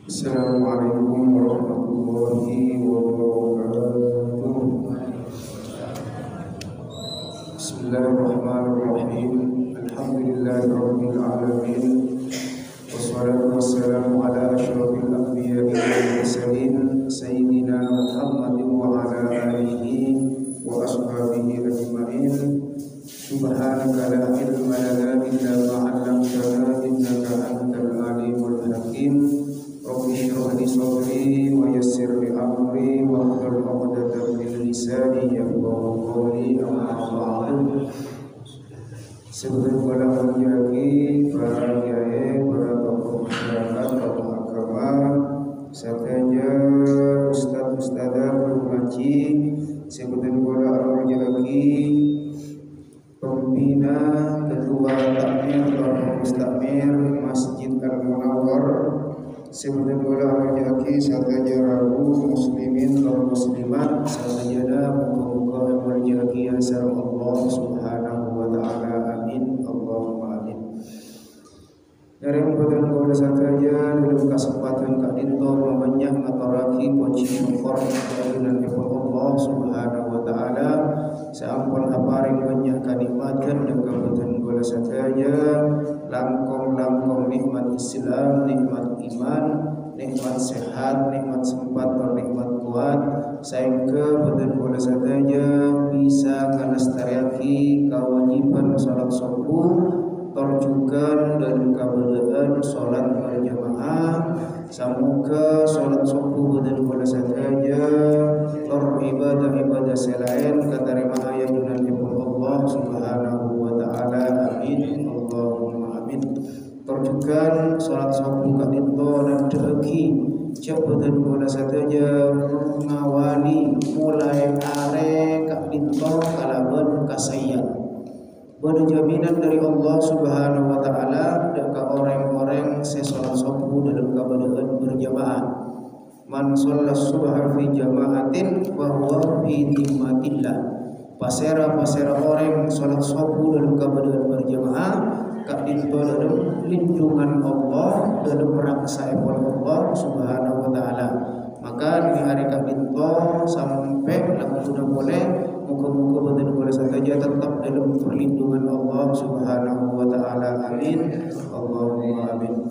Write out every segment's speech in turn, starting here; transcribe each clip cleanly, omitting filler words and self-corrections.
Assalamualaikum warahmatullahi wabarakatuh. Bismillahirrahmanirrahim. Alhamdulillahirabbil alamin. Wassalatu wassalamu ala asyrofil anbiya'i wal mursalin sayyidina Muhammadin wa ala alihi wa ashabihi ajma'in. Subhanaka la ilma lana illa ma 'allamtana innaka antal alimul hakim. Rabbi shrah li sadri wa yassir li amri wa hlul 'uqdatam min lisani yafqahu qawli. Amma ba'du. Sebelum menjadi para kiai, para tokoh masyarakat, tokoh agama, sertanya ustaz-ustadzah guru ngaji, sebelum menjadi pembina, ketua takmir, tokoh mustakmir Masjid Al-Munawwar, sebelum menjadi sertanya rabu muslimin dan muslimat, sertanya muka-muka berjaya sama Allah Subhanahu wa ta'ala. Amin. Allahumma amin. Dari kemudian kepada saja dalam kesempatan Kak Dinto memanjang mataraki poci syukur dengan Allah Subhanahu wa ta'ala. Seampun aparing banyak kanikmatkan dan kemudian kepada saja langkong nikmat Islam, nikmat iman, nikmat sehat, nikmat sempat dan nikmat kuat, sehingga betul boleh saja bisa melestarikan kewajiban salat subuh, terjukan dan keberadaan salat berjamaah. Semoga salat subuh betul boleh saja beribadah selain keterima ayatun Allah Subhanahu wa ta'ala. Amin. Allahumma amin. Terjukan salat subuh Kak Dinto dan deki jabatan bola saja mengawali mulai are Kak Dinto kalaban kasayan berjaminan dari Allah Subhanahu wa ta'ala dan orang-orang sesolat subuh dalam keadaan berjamaah. Man sholat subha fi jama'atin wa huwa fi dhimmatillah. Pasera orang sholat subuh dalam keadaan berjamaah, Kak Dinto dalam lindungan Allah, dalam raksa Allah Subhanahu wa ta'ala. Maka di hari Kak Dinto sampai lagu sudah boleh, muka-muka betul boleh saja tetap dalam perlindungan Allah Subhanahu wa ta'ala. Amin. Allahumma amin.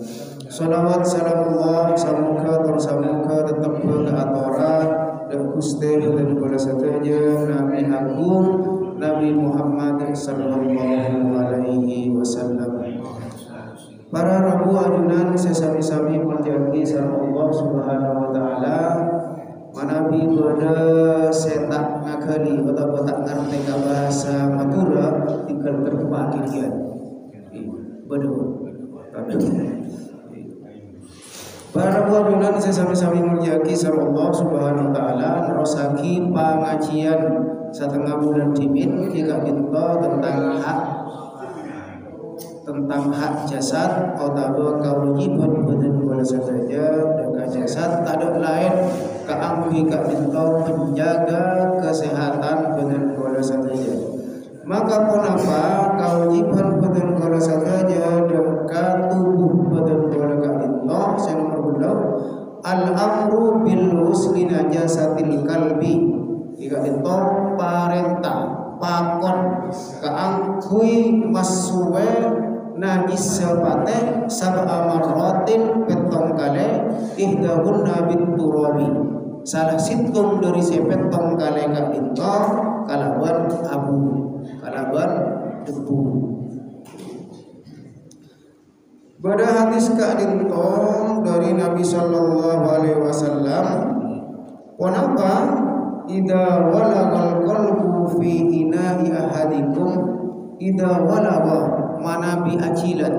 Salawat salamullah samuka tersamuka tetap ke atoran dan Gusti dan boleh saja Nabi Agung Nabi Muhammad sallallahu alaihi wasallam. Para rabu ajunan sesami-sami menjadi sama Allah Subhanahu wa ta'ala. Manabi pada setak ngakali atau tak ngerti ke bahasa Madura tinggal terbagi dia. Betul. Para ajunan sesami-sami menjadi sama Allah Subhanahu wa ta'ala nerosaki pengajian setengah bulan dimin jika Dinto tentang hak jasad atau kewajiban badan boleh saja dengan jasad tak ada lain keambi Kak Dinto menjaga kesehatan badan boleh saja. Maka pun apa kewajiban badan boleh saja dekat tubuh badan boleh Kak Dinto saya nomor beliau al-amru bil husli najasatil kalbi. Jika Dinto parenta pakon keangkui masuwe najis sepate sab'a marratin petong kale ihdahun nabit turabi. Salah situng dari sepetong kale Kak Dinto kalaban abu, kalaban debu. Pada hadis Kak Dinto dari Nabi sallallahu alaihi wasallam, "Wanapa idza walagal qalbu fi ina'i ahadikum idza walaga manabi ajilan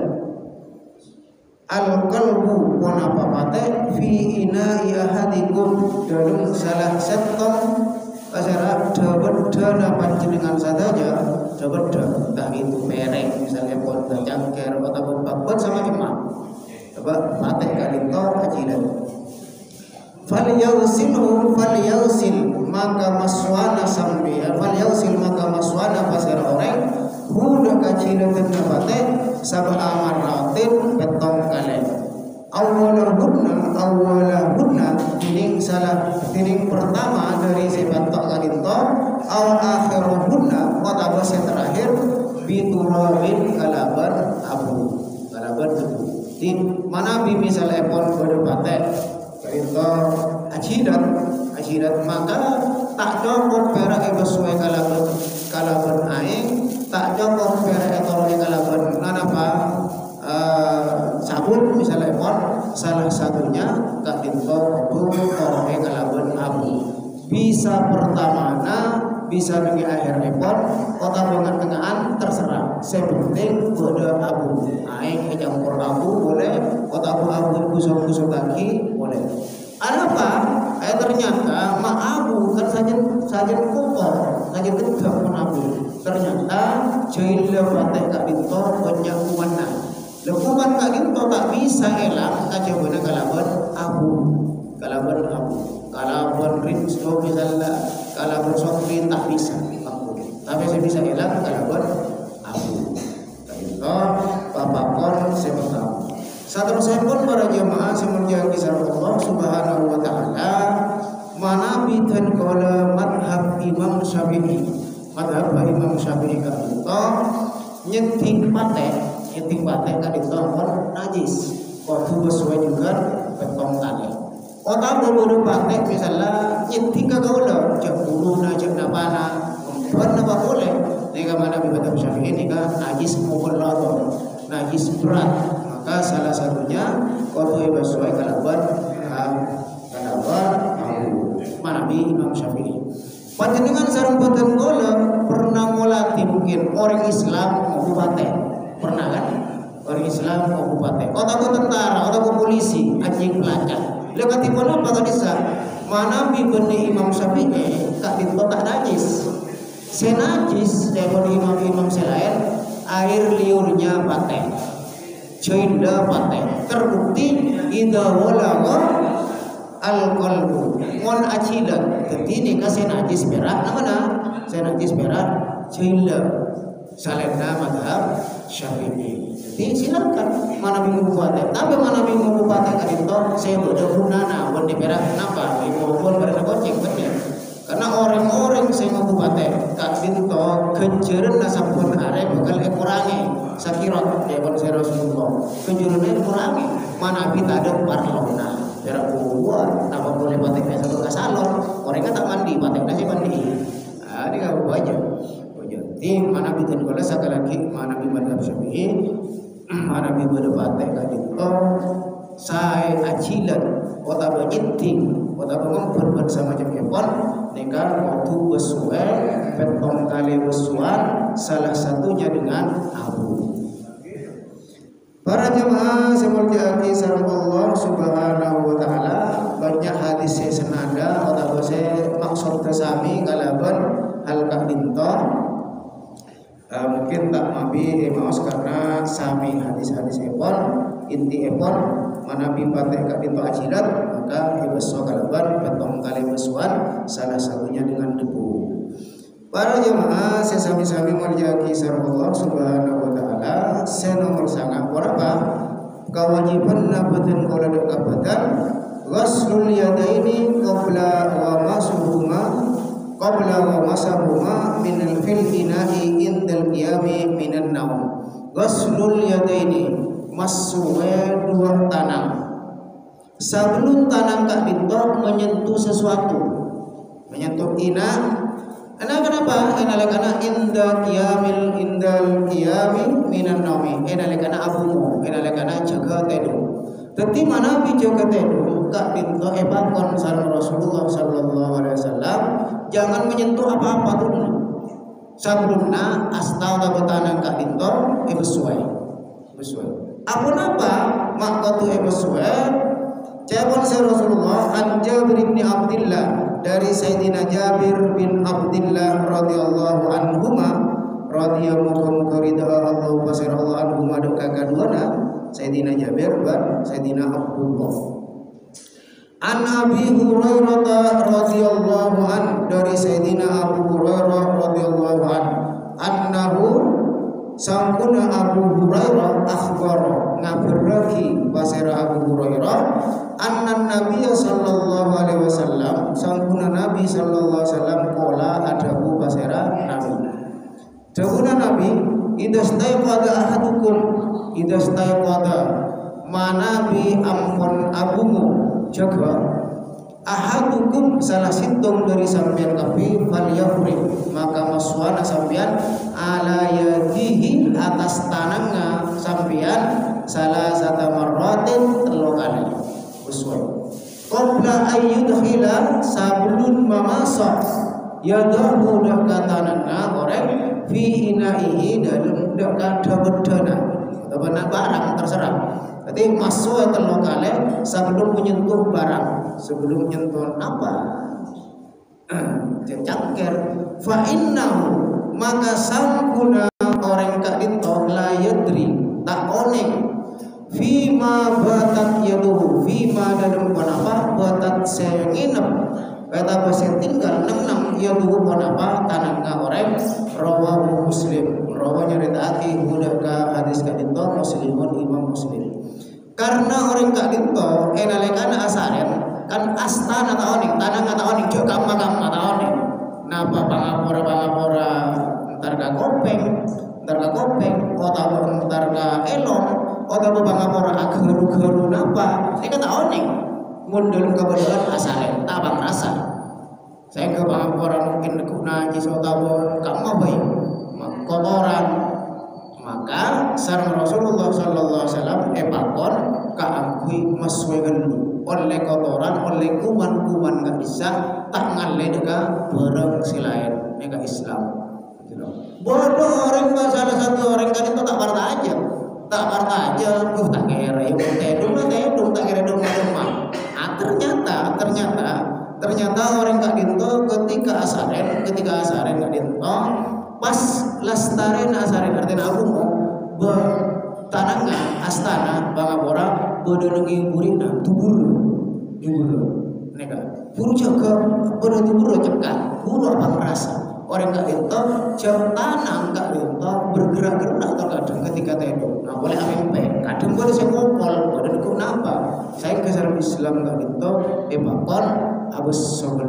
al qalbu wanapa pate fi ina'i ahadikum dalam salah setong kasara daweda panjenengan sadaya daweda entah itu pereng misalnya pon cangker atau babon sama imam coba pate Kak Dinto ajilan falyausil maka maswana sampai falyausil maka maswana pasar orang huda kacilan dan nabate sab'a marratin petong kali awalahunna tining pertama dari sifat tok kadinto aw akhiruhunna wa yang terakhir biturabin kalaban abu kalaban debu di mana bi misalnya pon berdebate kadinto ajidat maka tak cukup perak sesuai kalaban aing tak cukup perak etolong kalaban nanapa sabun misalnya pon salah satunya kak dinto torohe kalaban abu bisa pertamana bisa di akhir epon kota dengan tengahan terserah sepenting bodoh abu aing campur abu boleh kota abu kusuk kaki boleh apa ternyata mak abu kan sajen kotor sajen tegak pun abu ternyata jahil batek kak dinto banyak warna lekukan kak dinto tak bisa elak aja bener kalaban abu kalaban rinso misalnya kalaban sokri tak bisa aku tapi saya bisa elak kalaban abu kak dinto papakon sementara satu pun para jemaah semenjak kisah Allah Subhanahu wa taala manabitan qala madhab Imam Syafi'i kadito nyeting pate kadito pun najis waktu sesuai juga betong tali otak bodoh pate misalnya nyeting kagaula jak bulu najak napana pun apa boleh nika mana bi madhab Syafi'i nika najis mughallad najis berat maka salah satunya waktu sesuai kalaban manabi Imam Syafi'i. Panjenengan sareng boten kula pernah ngolati mungkin orang Islam mau bupate. Pernah kan? Orang Islam mau bupate. Atau tentara, atau polisi, anjing pelacak. Lekatipun apa tadi sah? Manabi benih Imam Syafi'i kak dinto tak najis. Senajis dari imam-imam selain air liurnya pate. Joinda pate terbukti idza walagha al-qalbu mon acilat ketini ka senajis berat namana senajis berat joinda salena madhab Syafi'i jadi silakan mana minggu pate tapi mana minggu pate kadito saya bodoh gunana bon di berat kenapa ibu bon berat goceng bener karena orang-orang saya mau pate kadito kejereun nasapun are bakal kurangi sakirat ya kon Rasulullah kejurunan kurangi mana kita ada parlona jarak buat apa boleh pateknya satu ke salon orangnya tak mandi pateknya sih mandi ini gak banyak tim mana bikin bola sekali lagi mana bi madhab Syafi'i mana bi berdebatek kadito saya acilan kota bajiting kota pengumpul bersama jempol nikah waktu besuai petong kali besuan salah satunya dengan abu. Para jemaah semuanya kisah Allah Subhanahu wa taala banyak hadis senada atau maksud tersami kalaban hal kadinto mungkin tak mabi maos karena sami hadis-hadis epon inti epon manabi patek kadinto ajirat maka ibeso kalaban petong kali besuan salah satunya dengan debu. Para jemaah sesami-sami menjadi kisah Allah Subhanahu wa taala senomor sangat berapa kewajiban nabatin kalau dekat badan ghaslul yadaini qabla wa masuhuma min al-fil ina'i indal qiyami minan naum ghaslul yadaini masuhe dua tanam sebelum tanam kak dinto menyentuh sesuatu menyentuh ina. Kenapa? Karena indal qiyami minan naumi. Karena abumu, karena jaga tedu. Tetapi mana jaga tedu kak dinto ebakon sareng Rasulullah sallallahu alaihi wasallam jangan menyentuh apa-apa dulu. Sebelumnya astau tanan kak dinto besuai. Apa makotu besuai? Jawab Rasulullah an Jabir bin Abdullah dari Sayyidina Jabir bin Abdullah radhiyallahu anhuma radhiyallahu Allah wasirallahu anhuma doka kaduana Sayyidina Jabir dan Sayyidina Abdullah an Abi Hurairah radhiyallahu an dari Sayyidina Abu Hurairah radhiyallahu an annahu Sangkuna Abu Hurairah akhbaro ngabaraki pasera Abu Hurairah anna Nabi sallallahu alaihi wasallam sangkuna Nabi sallallahu alaihi wasallam qala adabu pasera Nabi. Dawuhna Nabi idastaiqada ahadukum idastaiqada manabi ampun abumu jaga ahadukum salah sintung dari sampean kabeh falyafri maka maswana sampean ala yadihi atas tanangna sampean salah satu marratin telu kali uswai qabla ayyudkhila sabulun mamasak yadahu dak tanangna orang fi inaihi dalam dak kadabedana atau barang terserah. Jadi masuk telu kali sebelum menyentuh barang, sebelum menyentuh apa? Cangker. Fa innahu maka sangkuna orang kak dinto la yadri tak oning fima batat yaduhu fima dalam apa batat senginep kata pasien tinggal nang yaduhu apa tanangna orang rawahu Muslim rawa nyeritaati hudaka hadis kak dinto Muslimun Imam Muslim. Karena orang kak dinto enalekana asaren kan astana taoning tanang taoning jo kamma taoning napa pangapora entar ka kopeng otawa entar ka elong otawa pangapora agaru-garu napa nek taoning mun dalam kebetulan asaren tabang rasa saya ke pangapora mungkin nekuna najis otawa kamma bae kotoran maka sareng Rasulullah sallallahu alaihi wasallam pakon kaangkui maswegan oleh kotoran oleh kuman gak bisa tak ngalle deka bareng silain nega Islam bodoh orang salah satu orang kan itu tak parta aja tak kira ya tedung tak kira dong mah ternyata orang kak dinto ketika asaren kak dinto pas lastaren asaren artinya aku mau tanangna astana bangapora bodonengi burina tubur neka buru jaga bodo tubur cekat buru apa merasa orang kak dinto jam tanang kak dinto bergerak-gerak terkadang ketika tedo nah boleh ampe kadang boleh saya ngopol bodo niku napa saya kesal Islam kak dinto bakon abus sobel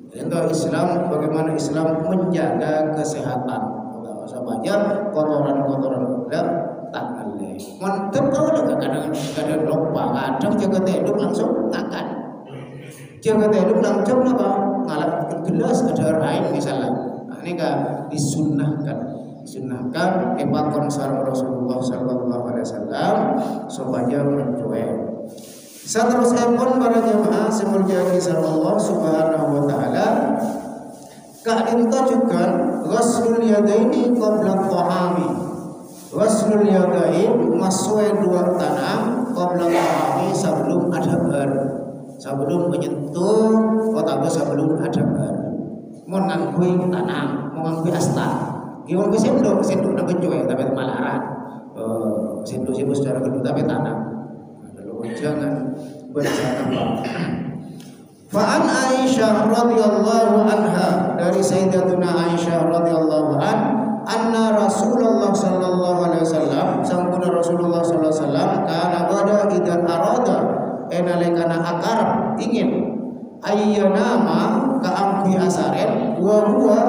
dinto Islam bagaimana Islam menjaga kesehatan sahaja kotoran tak alih. Mantep kau dah kadang lupa, kadang jaga teduk langsung makan. Jaga teduk langsung apa? Ngalah gelas ada air misalnya. Nah, ini kan disunnahkan ebakon sareng Rasulullah sallallahu alaihi wasallam supaya mencuek. Saterusnya pun para jemaah semuanya kisah Allah subhanahu wa taala kak dinto juga ghaslul yadaini qabla ta'ami ghaslul yadain masue dua tanam qabla ta'ami sebelum adhabar sebelum menyentuh atau sebelum adhabar mau ngangkui tanam mau ngangkui asta gimana gue sendok nak benjoy tapi malaran sendok secara kedua tapi tanam lalu jangan bercakap. Fa'an Aisyah radhiyallahu anha dari Sayyidatuna Aisyah radhiyallahu anna Rasulullah sallallahu alaihi wasallam sampuna Rasulullah sallallahu alaihi wasallam kana qada idan arada enalekana akar ingin ayyanama kaampi asaren wa huwa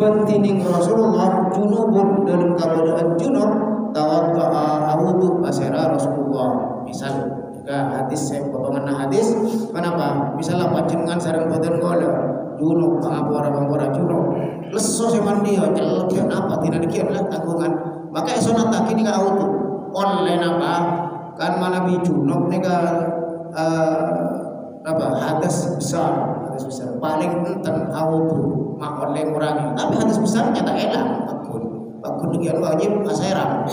bantining Rasulullah junubun dalam keadaan junub tawaddaa awudu pasera Rasulullah misal hadis saya potongan hadis kenapa misalnya panjenengan sareng boten kala junub pangapora junub leso mandi celek apa tidak dikian lah tanggungan maka esona tak kini ka auto online apa kan mana bi junub neka apa hadis besar paling enten auto mak oleh kurangi tapi hadis besarnya tak enak bakun dikian wajib asairan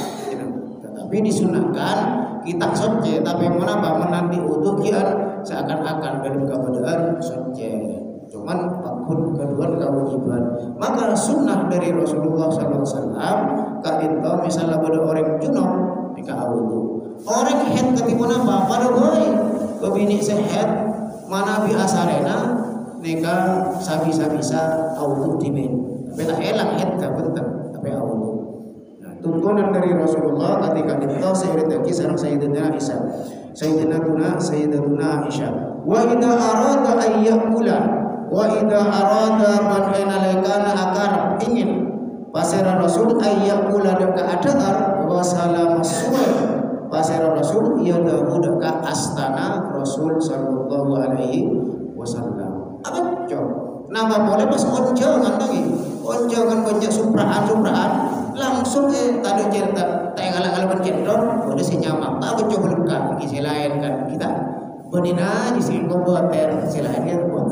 tapi disunahkan kita soce tapi menapa menanti utuh kian seakan-akan dalam keadaan soce cuman pakun kedua kewajiban maka sunnah dari Rasulullah SAW kak itu misalnya pada orang junub nikah wudu orang head ketika menapa pada boy kebini sehat mana bi asarena nikah sabisa-bisa wudu dimin tapi tak elang head tak betul tapi wudu nah itu tuntunan dari Rasulullah ketika dinto seiring lagi sareng Sayyidatina Aisyah. Sayyidatuna Aisyah. Wa idza arada ayyakula wa idza arada man ainalaikana akar ingin pasera Rasul ayyakula deka adar wa salama suwai pasera Rasul ia dahu deka astana Rasul sallallahu alaihi wasallam. Apa cok? Nama boleh pas onjangan lagi. Onjangan banyak supraan langsung tadi cerita tengah-tengah pencendor boleh senyamak tak coba lengkap isi lain kan kita benina di sini komputer isi lain kan buat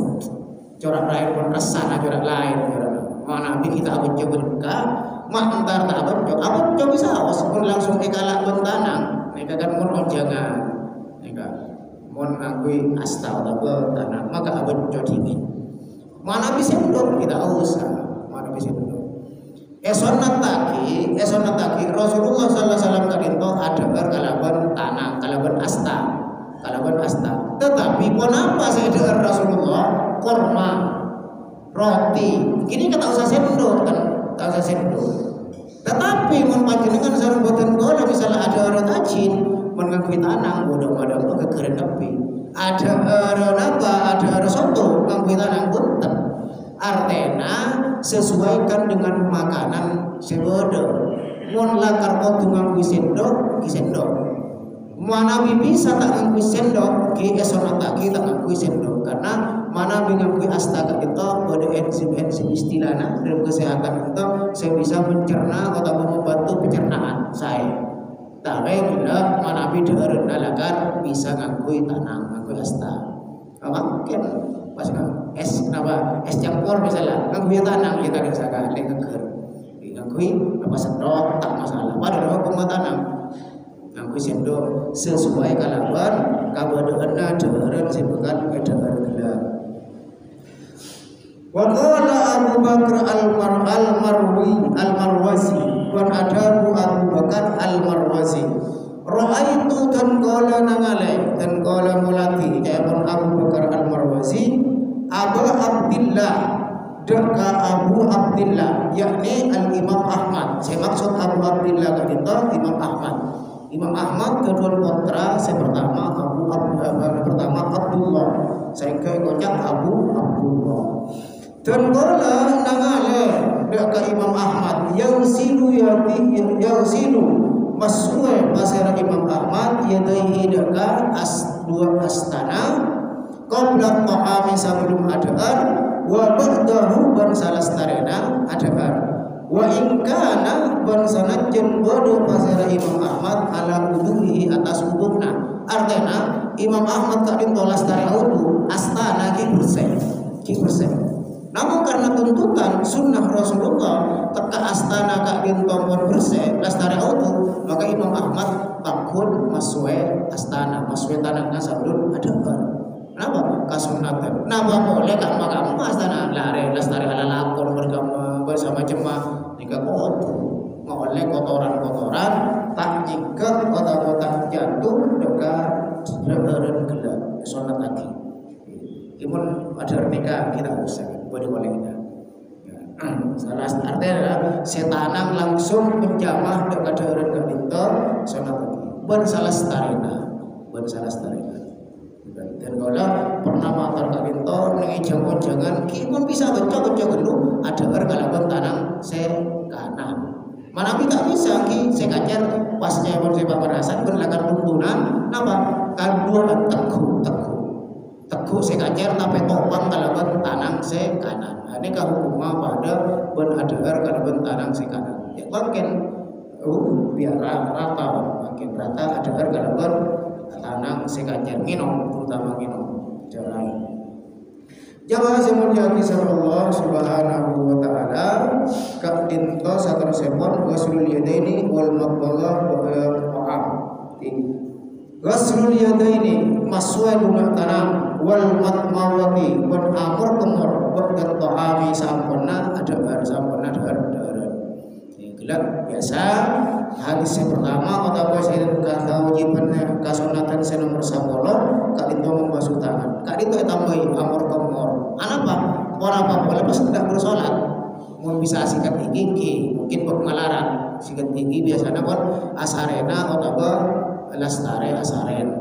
corak lain pun resana corak lain mana nanti kita coba lengkap mak entar tak apa bisa awas pun langsung dikalak bentanang mereka kan pun onjangan mereka mau ngakui asta atau bentanang maka abon coba ini mana bisa belum kita usah mana bisa belum esonat taki Rasulullah sallallahu alaihi wasallam kadinto adegar kalaban tanah kalaban asta tetapi kenapa saya dengar Rasulullah korma roti kini kata usah sendok kan tak usah sendok tetapi mun panjenengan sareng boten kala misalnya ada orang tajin mengakui tanang bodong-bodong ke keren api ada orang ada soto ngakui tanang boten artena sesuaikan dengan makanan sebodo mun lakar kotu nganggo sendok ki sendok mana bisa tak nganggo sendok ki esona tak kita nganggo sendok karena mana nganggo astaga kita pada enzim istilahnya dalam kesehatan kita saya bisa mencerna atau membantu pencernaan saya tapi bila mana beda lakar bisa nganggo tanang nganggo asta mungkin pas es kenapa es campur misalnya nganggo tanang kita diusahakan lekeger nganggo apa sedot tak masalah pada hukum tanang nganggo sendok sesuai kalaban kabodohna deureun sebekan edaar gelar wa qala Abu Bakar al-Marwazi wan adabu Abu Bakar al-Marwazi ra'aitu dan qala nangale dan qala mulati pun Abu Bakar al-Marwazi Abu Abdillah deka Abu Abdillah yakni al-Imam Ahmad. Saya maksud Abu Abdillah kadita Imam Ahmad kedua putra saya pertama Abdullah saya kocak Abu Abdullah dan qala nangale deka Imam Ahmad yausilu masue pasera Imam Ahmad yadaihi deka dua astana qabla ta'ami sebelum adaan wa ba'dahu ban salastarena adaan wa in kana ban sanajjan bodo pasera Imam Ahmad ala wuduhi atas wuduna artena Imam Ahmad kadin tolas dari wudu astana ki bersih namun karena tuntutan sunnah Rasulullah teka astana kadin tombon bersih lastari wudu maka Imam Ahmad takun masue astana masue tanahnya sebelum adaan. Kenapa? Kasunatan. Nama boleh kak makam astana lari lestari ala lapor bergama bersama jemaah jika kotor boleh kotoran tak jika kotak jantung dekat lebaran gelap sonat lagi. Imun ada nikah kita usah boleh kita. Salah artinya adalah setanang langsung menjamah dekat lebaran kadinto sonat lagi. Bersalah starina. Dan kalau pernah matar kabinto nengi jangan kimun bisa baca dulu ada ergalaban tanang kanan mana kita bisa ki sekajar pasnya pun saya berasan berlakan tuntunan napa kadua teguh sekajar tapi topang kalaban tanang kanan ini kahukuma pada beradar kalaban tanang kanan ya makin biar rata makin rata ada kalaban tanang sekajar minum terutama minum jarai jamaah semuanya kisah Allah subhanahu wa ta'ala kak dinto satrasepon ghaslul yadaini wal maqbalah wa ta'am ghaslul yadaini maswa duna tanam wal matmawati wal amur kemur wa ta'ami sampurna ada sampurna ada gelap biasa hadis yang pertama atau saya kata wajibannya kasunatan saya nomor 10 kak itu membasuh tangan kak itu tambahin amor kemor apa orang apa boleh pas tidak bersolat mau bisa asikat gigi mungkin buat malaran sikat gigi biasanya buat asarena atau apa lastare asaren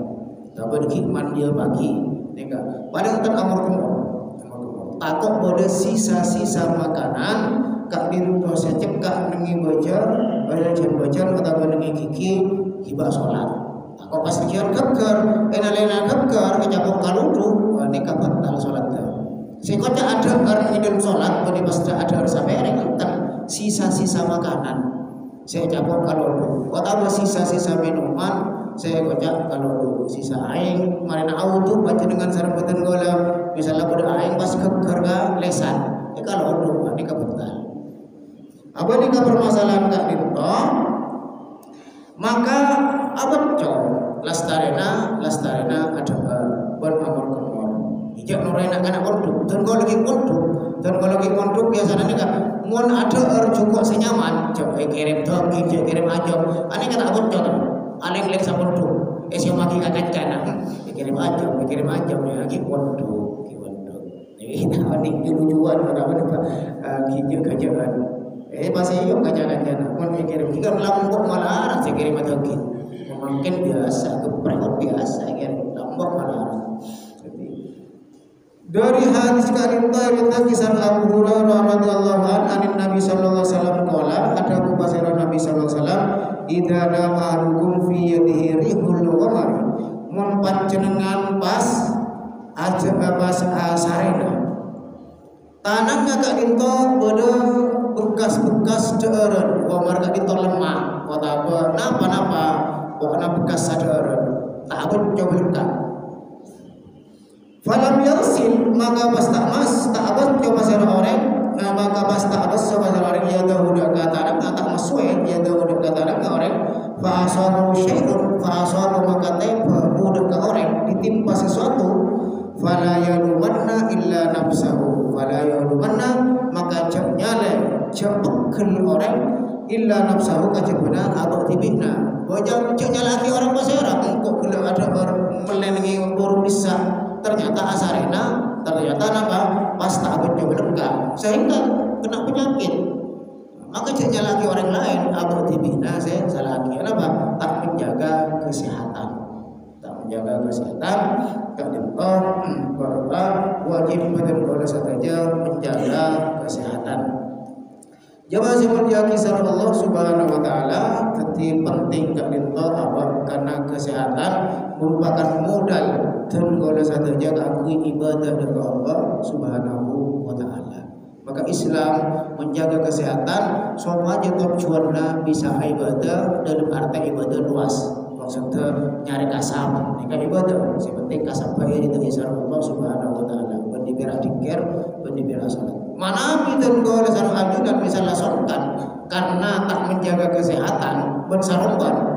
atau hikman dia bagi neka padahal tak amor takut pada sisa-sisa makanan kak dinto secep kak nengi bocor pada jan bocor atau nengi gigi hibah sholat takut pas kian keker lena keker kecapok kaludu neka batal sholat sekotnya ada orang hidung sholat pada pas ada sampai rengetan sisa-sisa makanan saya capok kalau atau sisa-sisa minuman saya kocak kalau sisa aing marina auto baca dengan sarambatan gola misalnya pada aing pas kekerga lesan kalau ini kebetulan apa ini permasalahan kak dinto maka apa cok lastarena ada bon amor kemor hijab norena kana pondok dan kalau lagi pondok biasanya nih kak mon ada juga senyaman coba kirim daging kirim ajam aneh kata abot cok aleng lek sabon tuh esio maki kakak cana kirim ajam ya lagi pondok ini aning lucuan apa gitu kajian pasti yuk kajian mon kirim jika lambok malah saya kirim daging mungkin biasa keprewot biasa kirim lambok malah dari hadis kita kisah Abu Hurairah radhiyallahu anhu Nabi sallallahu alaihi wasallam qala ada mubasirah Nabi sallallahu alaihi wasallam idza namarukum fi yadihi rihul qamar mun panjenengan pas sarena tanang kak dinto bodo bekas-bekas deureun qamar kak dinto lemah atau napa pokoknya bekas sadeureun tak abot coba lengkap falam yasil maka pas tak abot coba sana orang maka pas tak abot coba sana orang ya dah udah kata orang tak masuk ya dah udah kata orang orang fahasalu syai'un fahasalu maka tempa udah ke orang ditimpa sesuatu fala yalumanna illa nafsahu fala yalumanna maka cak nyale cak bekel orang illa nafsahu kacabuna abak tibihna bojang cak nyalaki orang pasara kok kena ada orang melenengi burung bisa ternyata asarena ternyata apa pas tak coba lengkap sehingga kena penyakit maka jangan lagi orang lain abu tibina saya salah lagi kenapa tak menjaga kesehatan tak dintor bahwa wajib betul-betul saja menjaga kesehatan jamaah semuanya kisah Allah Subhanahu wa taala penting kak dintor apa karena kesehatan merupakan modal dan kalau saja akui ibadah dari Allah Subhanahu wa taala. Maka Islam menjaga kesehatan supaya tujuannya bisa ibadah dalam arti ibadah luas. Maksudnya nyari kasam, ini ibadah. Sepenting kasam baik itu isar Allah Subhanahu wa taala. Bendibira dikir, bendibira salat. Mana dan kalau sarung ajudan misalnya sorkan karena tak menjaga kesehatan bersarungkan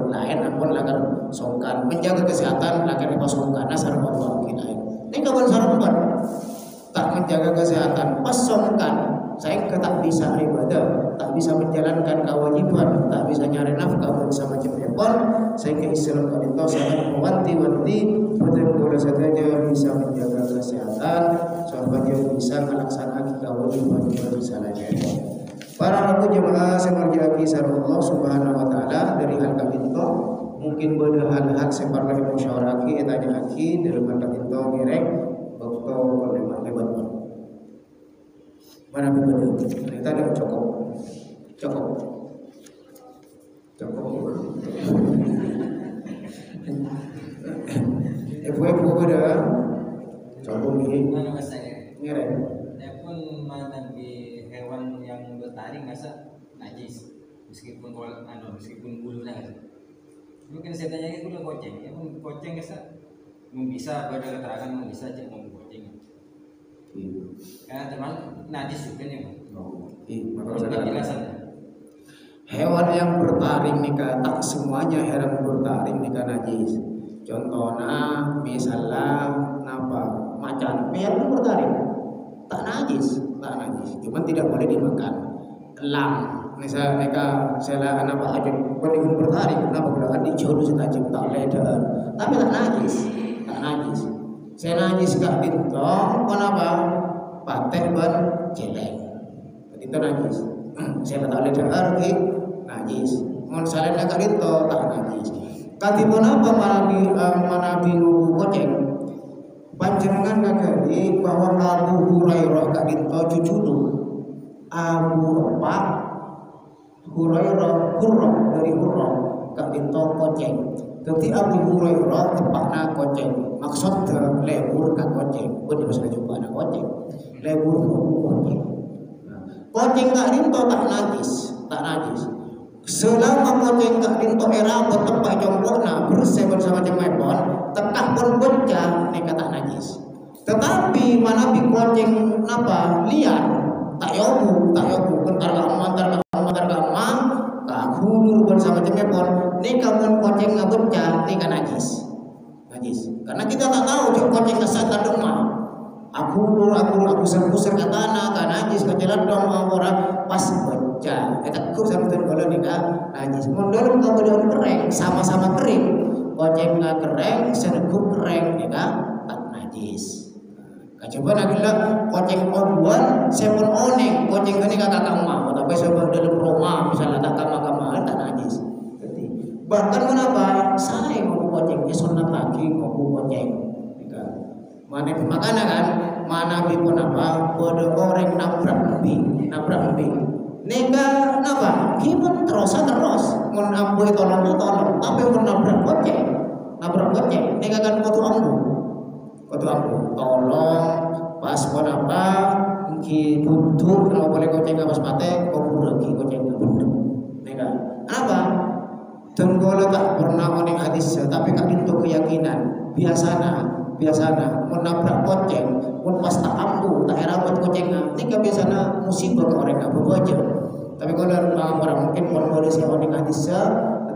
lain ampun lagar songkan menjaga kesehatan lagar pas songkan sarung Allah kinain ini kawan sarungkan tak menjaga kesehatan pas songkan saya tak bisa ibadah tak bisa menjalankan kewajiban tak bisa nyari nafkah bersama jempol sehingga Islam itu sangat mewanti-wanti betul-betul saja bisa menjaga kesehatan supaya bisa melaksanakan kewajiban bersalahnya. Para aku jemaah semerjaki sarung Allah Subhanahu wa taala dari hal kabinto mungkin pada hal-hal separlagi musyawaraki etanya aki dari hal kabinto ngerek waktu lebat mana berbeda kita ada cukup ibu pada cukup ngerek pun menanggi hewan yang bertaring masa najis meskipun bulunya mungkin saya tanya itu udah koceng ya pun koceng masa bisa pada keterangan bisa cek mau koceng karena termasuk najis juga nih hewan yang bertaring nikah tak semuanya hewan bertaring nikah najis contohnya misalnya napa macan yang bertaring tak najis cuma tidak boleh dimakan elang misalnya mereka saya anak aja pendukung bertaring kenapa kalau di jodoh setajam tak leder tapi tak najis saya najis gak bintang kenapa patek ban celeng itu najis Saya tak boleh dengar ki najis. Mun salehna ka dito tak najis. Katipun apa manabi ngubu koceng. Panjenengan ngagari bahwa Abu Hurairah ka dito cucudu. Abu Pak Hurairah hurrah dari hurrah ka dito koceng. Jadi Abu Hurairah tepakna koceng. Maksudnya lebur ka koceng. Pun bisa jumpa na koceng. Lebur koceng. Koceng ka dito tak najis, tak najis. Selama koceng kak dinto era buat tempat jompona bersih bersama jemepon tekak pun bocah ini kata najis. Tetapi mana bi koceng napa liar tak yobu kentar gama kak hulur bersama jemepon ini kamu koceng nggak bocah ini kan najis. Karena kita tak tahu cok koceng kesat rumah. Aku ser katana kan najis kejalan dong orang pas bocah kita kok sampean kalau nikah najis mondor kau daun kering sama-sama kering koceng nggak kering seneguk kering nikah tak najis. Coba nagilah koceng obuan sepon oneng koceng ini kakak kama tapi sebab dalam rumah misalnya tak kama tak najis. Bahkan kenapa saya mau kocengnya sunat lagi mau koceng mana makanya kan mana pun apa pada orang nabrak mbi nega napa gimana terus mun ambu tolong tapi mun nabrak koceng nega kan kudu ambu tolong pas pun apa ki buntu kalau boleh koceng pas mate kok lagi koceng buntu nega apa dan kalau tak pernah oning hadis tapi kan itu keyakinan biasana menabrak koceng pun pas tak ambu tak erawat kocengnya ini biasana musibah ke orang yang berbaju. Tapi kalau orang mungkin kalau boleh saya oning hadisnya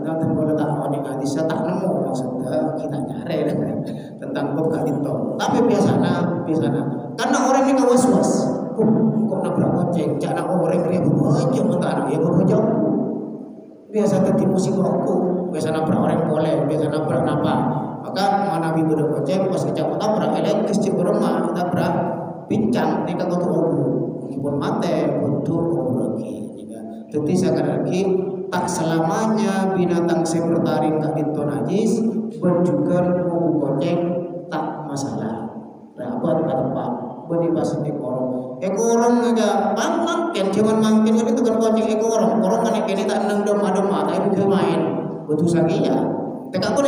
tentang kalau tak oning hadisnya tak nemu maksudnya kita nyari tentang bab kadinto. Tapi biasana karena orang ini was-was kok nabrak koceng jangan orang yang berbaju mentara ya berbaju biasa terjadi musibah aku biasa nabrak orang boleh biasa nabrak napa. Maka Nabi budak koceng pas kecap tabrak elektris cek beremah tabrak pincang neka kotu obu meskipun mate bentuk obu lagi. Jadi sekali lagi tak selamanya binatang yang bertaring tak dinto najis berjuga obu koceng tak masalah. Rapat tempat beri pasir ekorong aja mangkin cuman mangkin kan itu kan koceng ekorong kan ini tak nang dom tak itu main betul sakinya tekak pun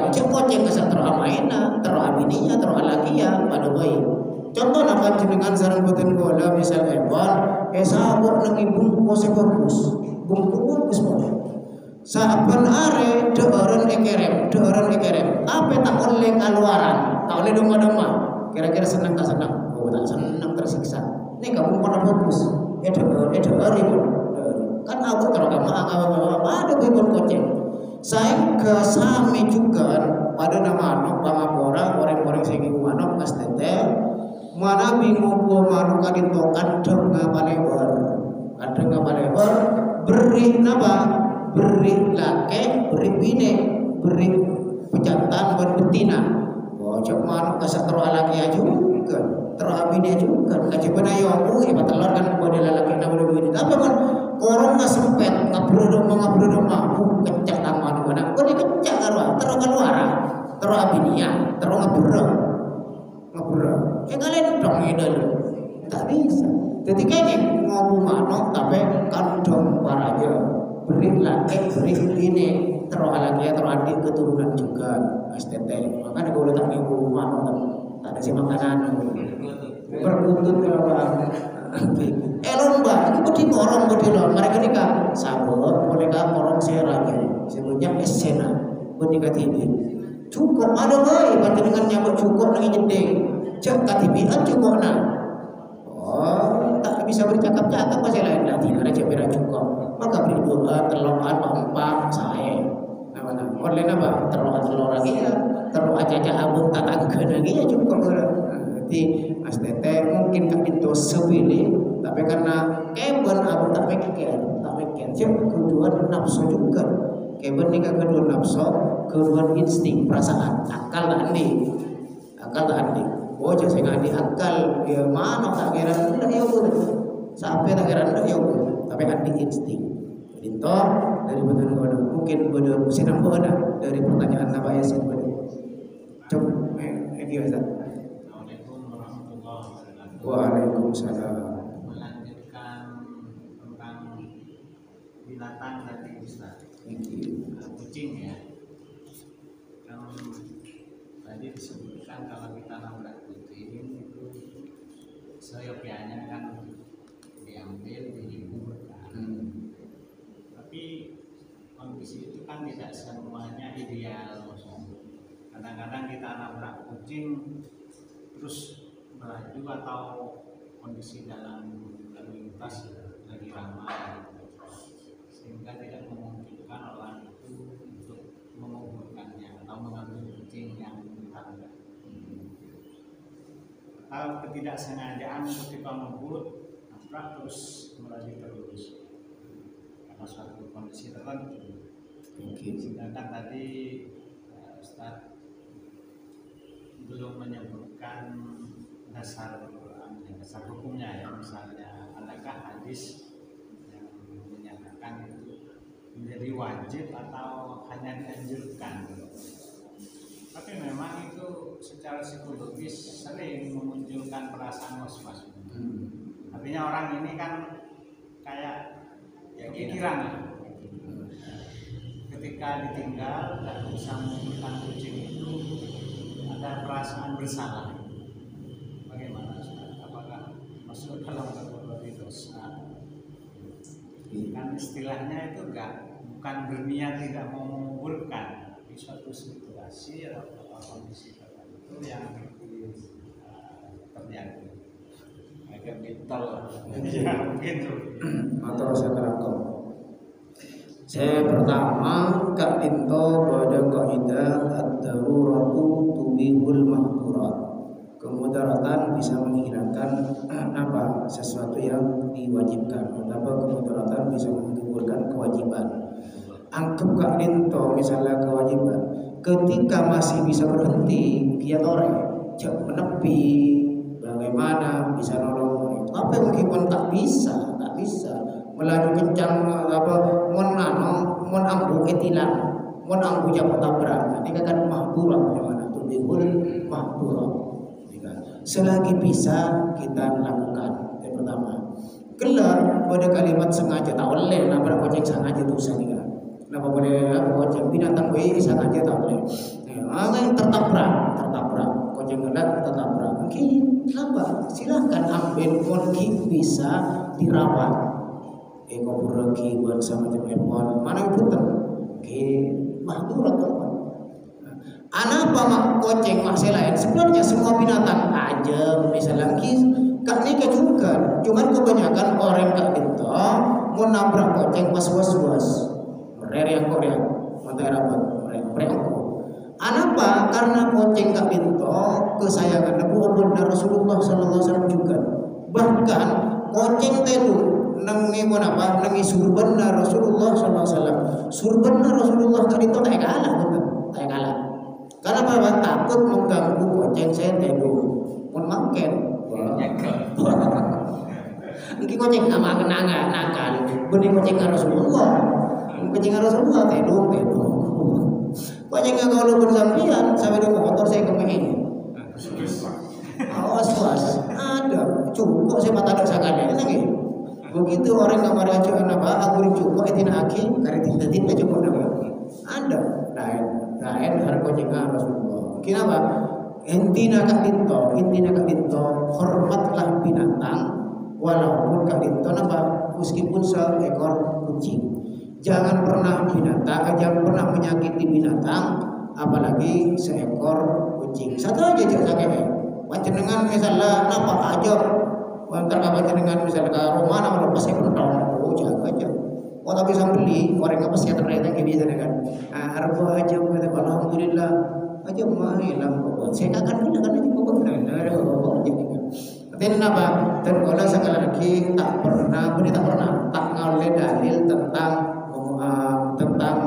cek koceng kesat teramaina, teramininya, teralakia pada bayi. Contoh apa jenengan sarang boten bola misal ebon, sabuk nang ibung pose bagus, bagus boleh. Saben are deoren ekerem, tapi tak oleh keluaran, tak oleh doma. Kira-kira senang tak senang? Oh tak senang tersiksa. Ini kamu pernah bagus, kan aku teragama ada bibon koceng. Saya kesami juga pada nama anak pangapora orang-orang segi manok mas tete mana bingung gua manok kadinto kadang ngapalebar beri napa beri lake beri bine beri pejantan berbetina cok manok kasat teralaki aja juga terabine juga kacipan ayo aku telur kan pada lalaki nama lebih tapi kan orang nggak sempet ngabrodom mampu kencang taman mana kau dikencang karwa terus abinia terus ngabrodom kalian dong ini tak bisa jadi kayaknya ngomong manok tapi kandong paraja beri laki beri ini terus lagi terus adik keturunan juga STT makanya kalau tak ngomong manok tak ada si makanan berbuntut apa lomba itu di korong mereka nikah sabot mereka korong seragam sebutnya esena menikah TV cukup ada baik bantu dengan nyabut cukup dengan jeding cek katibian cukup tak bisa bercakap-cakap masih lain nanti ada cemera cukup maka beri doa telokan empat saya online apa telur lagi ya telur aja abun tak lagi ya cukup jadi STT mungkin tak itu sepilih tapi karena keben abu tak mikir siapa kedua nafsu juga keben nikah kedua nafsu kedua insting perasaan akal tak andi oh jadi nggak di akal ya mana tak kira udah ya udah sampai tak kira ndak ya tapi andi insting. Itu dari betul mungkin betul sinam benar dari pertanyaan Nabi Yasin betul. Coba dia Ustaz. Assalamualaikum warahmatullahi wabarakatuh. Waalaikumsalam. Melanjutkan tentang binatang tadi Ustaz. Kucing ya. Tadi disebutkan kalau kita nabrak kucing itu seyogyanya kan diambil dihiburkan. Tapi kondisi itu kan tidak semuanya ideal. Kadang-kadang kita nabrak kucing terus melaju atau kondisi dalam lalu lintas lagi ramai sehingga tidak memungkinkan orang itu untuk menguburkannya atau mengambil kucing yang ditangkap. Kalau ketidaksengajaan ketika membut nabrak terus melaju terus karena suatu kondisi tertentu. Sedangkan tadi Ustaz belum menyebutkan dasar hukumnya ya, misalnya adakah hadis yang menyatakan itu menjadi wajib atau hanya dianjurkan. Tapi memang itu secara psikologis sering memunculkan perasaan was-was. Artinya orang ini kan kayak ya pikiran ketika ditinggal dan bisa menguburkan kucing itu ada perasaan bersalah. Bagaimana Ustaz? Apakah masuk dalam kategori dosa? Kan istilahnya itu bukan berniat tidak mau menguburkan di suatu situasi atau kondisi tertentu yang terjadi. Agak vital. Ya begitu. Atau saya terangkan. Saya pertama Kak Dinto pada kaidah ad-daruratu tubihul mahdurat. Kemudaratan bisa menghilangkan apa sesuatu yang diwajibkan atau kemudaratan bisa menggugurkan kewajiban. Anggap Kak Dinto misalnya kewajiban ketika masih bisa berhenti dia tore jangan menepi bagaimana bisa nolong tapi meskipun tak bisa melaju kencang apa mon ambu etilan mon ambu jabat tabrak ini kan mahburah bagaimana tuh dihul mahburah selagi bisa kita lakukan yang pertama kelak pada kalimat sengaja tak boleh nabrak kucing sengaja dosa nih kan kenapa boleh kucing binatang sengaja tak boleh yang tertabrak kucing kelak tertabrak mungkin kenapa silahkan ambil mungkin bisa dirawat kubur lagi buat sama macam epon mana putar ke mahdurat teman anapa mak kucing masih lain sebenarnya semua binatang aja misalnya kak ni juga cuman kebanyakan orang kak itu mau nabrak kucing pas was yang Korea mata rapat mereka anapa karena kucing kak itu kesayangan Nabi Rasulullah SAW juga bahkan kucing itu nangi apa nangi surbanna Rasulullah SAW surbanna Rasulullah tadi itu tak kalah karena bahwa takut mengganggu kucing saya teduh pun makin mungkin kucing sama kenanga nakal benih kucing Rasulullah teduh kucing kalau pun sampian sampai di motor saya kemahin awas ada cukup saya patah dosa kalian lagi begitu orang kamar aja apa aku cukup etina aki karena tidak cukup ada lain harganya Rasulullah kenapa intina kak dinto hormatlah binatang walaupun kak dinto apa meskipun seekor kucing jangan pernah menyakiti binatang apalagi seekor kucing satu aja jangan panjenengan misalnya napa aja antar kapan dengan misalnya ke rumah nama lepas saya pentong jaga aja tapi bisa beli orang apa sih ternyata kayak biasa kan harga aja kata alhamdulillah aja mah hilang kok saya akan aja kok benar tapi kenapa dan kalau sekali lagi tak pernah tak ngalih dalil tentang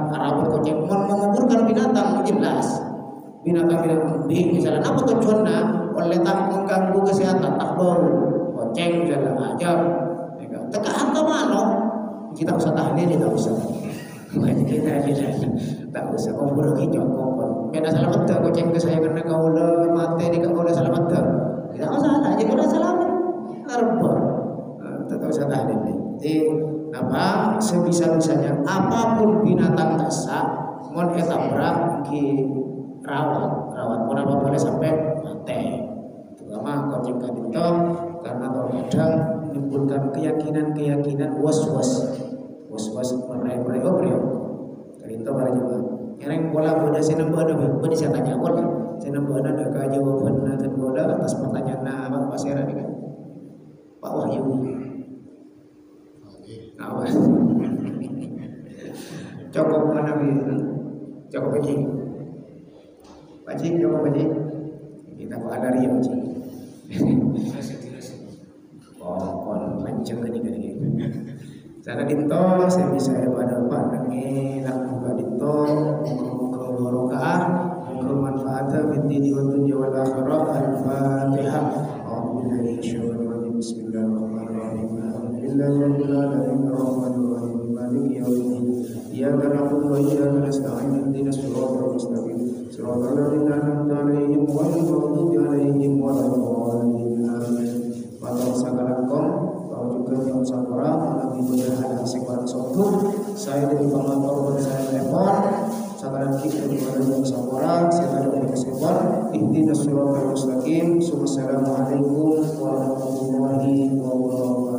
rambut kucing menguburkan binatang jelas binatang misalnya apa tujuannya oleh tak mengganggu kesehatan tak bau kucing misalnya aja Teka angka malo kita usah tahlil tidak usah. Kita tak usah kau pergi jongkok. Kena selamat tak kau ceng ke saya karena kau le mati di kau le selamat tak. Tidak usah tak jadi orang selamat. Arbor. Tak usah tahlil. Jadi apa sebisa-bisanya apapun binatang tasak mon etabrak ki rawat pun apa boleh sampai mati. Terutama koceng kadito karena terkadang menimbulkan keyakinan was-was merai-merai obrol. Kadito para jemaah. Yang bola bola saya nambah ada, saya tanya bola, saya nambah ada jawaban dan bola atas pertanyaan Pak Pasera ini kan, Pak Wahyu. Awas. Cukup mana bi? Cukup aja. Baca cukup aja. Kita kok ada riak aja. Oh, kon lancang gini. Saya dinto, saya bisa pada Pak Nangi, nak buka dinto, muka barokah, muka manfaatnya binti wa dunya wal akhirah. Al-Fatihah. A'udzubillahi minasyaitonir rajim. Bismillahirrahmanirrahim. Alhamdulillahirabbil alamin arrahmanir rahim maliki yaumiddin. Iyyaka na'budu wa iyyaka nasta'in ihdinas siratal mustaqim. Siratal ladzina an'amta 'alaihim ghairil maghdubi 'alaihim waladdallin. Amin. Wa sakalakum juga yang sapura alami mudah sekolah suatu saya dari pamator saya telepon sekarang kita di mana yang sapura saya ada di sekolah ihdinas siratal mustaqim. Assalamualaikum warahmatullahi wabarakatuh.